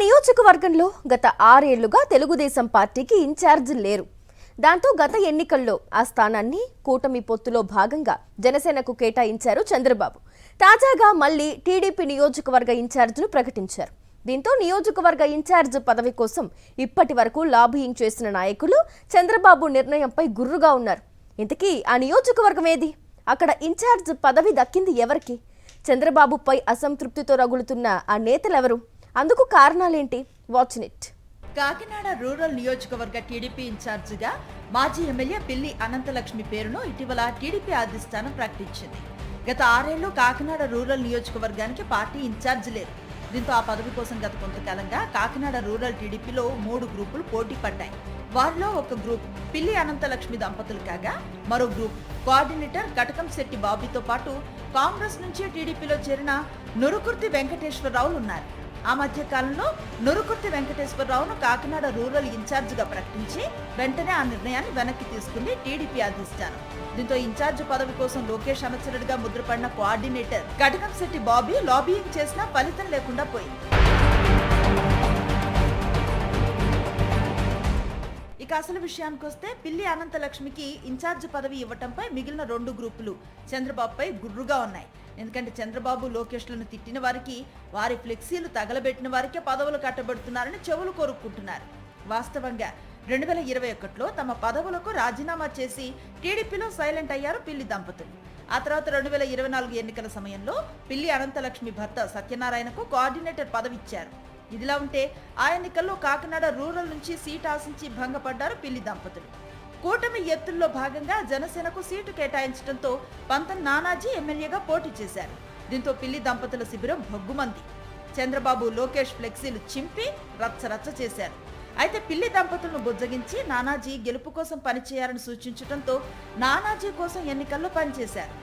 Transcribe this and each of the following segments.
నియోజకవర్గంలో గత 6 ఏళ్లుగా తెలుగుదేశం పార్టీకి ఇన్ఛార్జి లేరు. దాంతో గత ఎన్నికల్లో ఆ స్థానాన్ని కూటమి పొత్తులో భాగంగా జనసేనకు కేటాయించారు చంద్రబాబు. తాజాగా మళ్లీ టీడీపీ నియోజకవర్గ ఇన్ఛార్జిను ప్రకటించారు. దీంతో నియోజకవర్గ ఇన్ఛార్జ్ పదవి కోసం ఇప్పటి వరకు లాబియింగ్ చేసిన నాయకులు చంద్రబాబు నిర్ణయంపై గుర్రుగా ఉన్నారు. ఇంతకీ ఆ నియోజకవర్గం ఏది? అక్కడ ఇన్ఛార్జ్ పదవి దక్కింది ఎవరికి? చంద్రబాబుపై అసంతృప్తితో రగులుతున్న ఆ నేతలెవరు? అందుకు కారణాలేంటి? Watch it. కాకినాడ రూరల్ నియోజకవర్గ టీడీపీ ఇన్ఛార్జిగా మాజీ ఎమ్మెల్యే పిల్లి అనంతలక్ష్మి పేరును ఇటీవల టీడీపీ అధిష్టానం ప్రకటించింది. గత 6 ఏళ్లు కాకినాడ రూరల్ నియోజకవర్గానికి పార్టీ ఇన్ఛార్జి లేరు. దీంతో ఆ పదవి కోసం గత కొంతకాలంగా కాకినాడ రూరల్ టీడీపీలో 3 గ్రూపులు పోటీ పడ్డాయి. వారిలో ఒక గ్రూప్ పిల్లి అనంతలక్ష్మి దంపతులు కాగా, మరో గ్రూప్ కోఆర్డినేటర్ కటకంశెట్టి బాబీతో పాటు కాంగ్రెస్ నుంచి టీడీపీలో చేరిన నురుకుర్తి వెంకటేశ్వరరావులు ఉన్నారు. ఆ మధ్య కాలంలో నురుకుర్తి వెంకటేశ్వరరావును కాకినాడ రూరల్ ఇన్ఛార్జిగా ప్రకటించి వెంటనే ఆ నిర్ణయాన్ని వెనక్కి తీసుకుంది టీడీపీ అధిష్టానం. దీంతో ఇన్ఛార్జ్ పదవి కోసం లోకేష్ అనుచరుడిగా ముద్రపడిన కోఆర్డినేటర్ కటకంశెట్టి బాబీ లాబియింగ్ చేసినా ఫలితం లేకుండా పోయింది. ఇక అసలు విషయానికి వస్తే పిల్లి అనంతలక్ష్మికి ఇన్ఛార్జ్ పదవి ఇవ్వటంపై మిగిలిన 2 గ్రూపులు చంద్రబాబుపై గుర్రుగా ఉన్నాయి. ఎందుకంటే చంద్రబాబు లోకేష్లను తిట్టిన వారికి, వారి ఫ్లెక్సీలు తగలబెట్టిన వారికే పదవులు కట్టబెడుతున్నారని చెవులు కోరుకుంటున్నారు. వాస్తవంగా 2021లో తమ పదవులకు రాజీనామా చేసి టీడీపీలో సైలెంట్ అయ్యారు పిల్లి దంపతులు. ఆ తర్వాత 2024 ఎన్నికల సమయంలో పిల్లి అనంతలక్ష్మి భర్త సత్యనారాయణకు కోఆర్డినేటర్ పదవి ఇచ్చారు. ఇదిలా ఉంటే ఆ ఎన్నికల్లో కాకినాడ రూరల్ నుంచి సీటు ఆశించి భంగపడ్డారు పిల్లి దంపతులు. కూటమి ఎత్తుల్లో భాగంగా జనసేనకు సీటు కేటాయించడంతో పంతం నానాజీ ఎమ్మెల్యేగా పోటీ చేశారు. దీంతో పిల్లి దంపతుల శిబిరం భగ్గుమంది. చంద్రబాబు లోకేష్ ఫ్లెక్సీలు చింపి రచ్చరచ్చ చేశారు. అయితే పిల్లి దంపతులను బుజ్జగించి నానాజీ గెలుపు కోసం పనిచేయాలని సూచించడంతో నానాజీ కోసం ఎన్నికల్లో పనిచేశారు.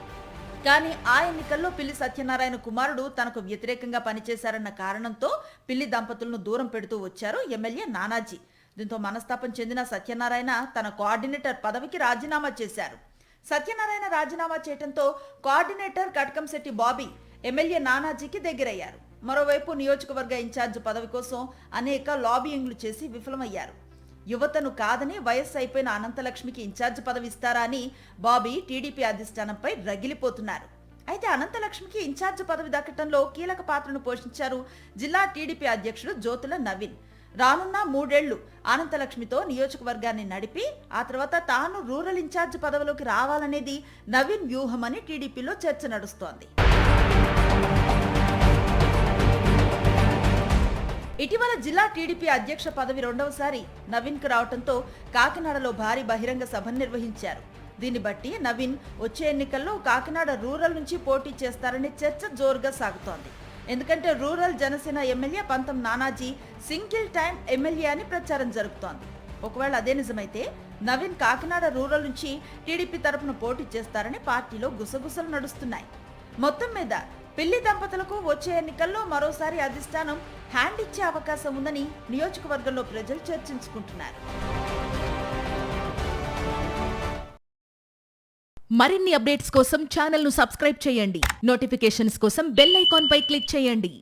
కానీ ఆ ఎన్నికల్లో పిల్లి సత్యనారాయణ కుమారుడు తనకు వ్యతిరేకంగా పనిచేశారన్న కారణంతో పిల్లి దంపతులను దూరం పెడుతూ వచ్చారు ఎమ్మెల్యే నానాజీ. దీంతో మనస్తాపం చెందిన సత్యనారాయణ తన కోఆర్డినేటర్ పదవికి రాజీనామా చేశారు. సత్యనారాయణ రాజీనామా చేయడంతో కోఆర్డినేటర్ కటకంశెట్టి బాబీ ఎమ్మెల్యే నానాజీకి దగ్గరయ్యారు. మరోవైపు నియోజకవర్గ ఇన్ఛార్జ్ పదవి కోసం అనేక లాబియింగ్లు చేసి విఫలమయ్యారు. యువతను కాదని వయస్సు అయిపోయిన అనంతలక్ష్మికి ఇన్ఛార్జ్ పదవి ఇస్తారా అని బాబీ టీడీపీ అధిష్టానంపై రగిలిపోతున్నారు. అయితే అనంతలక్ష్మికి ఇన్ఛార్జ్ పదవి దక్కటంలో కీలక పాత్రను పోషించారు జిల్లా టీడీపీ అధ్యక్షుడు జ్యోతుల నవీన్. రానున్న 3 ఏళ్లు అనంతలక్ష్మితో నియోజకవర్గాన్ని నడిపి ఆ తర్వాత తాను రూరల్ ఇన్ఛార్జ్ పదవిలోకి రావాలనేది నవీన్ వ్యూహమని టీడీపీలో చర్చ నడుస్తోంది. ఇటీవల జిల్లా టీడీపీ అధ్యక్ష పదవి 2వసారి నవీన్కు రావడంతో కాకినాడలో భారీ బహిరంగ సభను నిర్వహించారు. దీన్ని బట్టి నవీన్ వచ్చే ఎన్నికల్లో కాకినాడ రూరల్ నుంచి పోటీ చేస్తారనే చర్చ జోరుగా సాగుతోంది. ఎందుకంటే రూరల్ జనసేన ఎమ్మెల్యే పంతం నానాజీ సింగిల్ టైం ఎమ్మెల్యే అని ప్రచారం జరుగుతోంది. ఒకవేళ అదే నిజమైతే నవీన్ కాకినాడ రూరల్ నుంచి టీడీపీ తరపున పోటీ చేస్తారని పార్టీలో గుసగుసలు నడుస్తున్నాయి. మొత్తం మీద పిల్లి దంపతులకు వచ్చే ఎన్నికల్లో మరోసారి అధిష్టానం హ్యాండ్ ఇచ్చే అవకాశం ఉందని నియోజకవర్గంలో ప్రజలు చర్చించుకుంటున్నారు. మరిన్ని అప్డేట్స్ కోసం ఛానల్ ను సబ్స్క్రైబ్ చేయండి. నోటిఫికేషన్స్ కోసం బెల్ ఐకాన్ పై క్లిక్ చేయండి.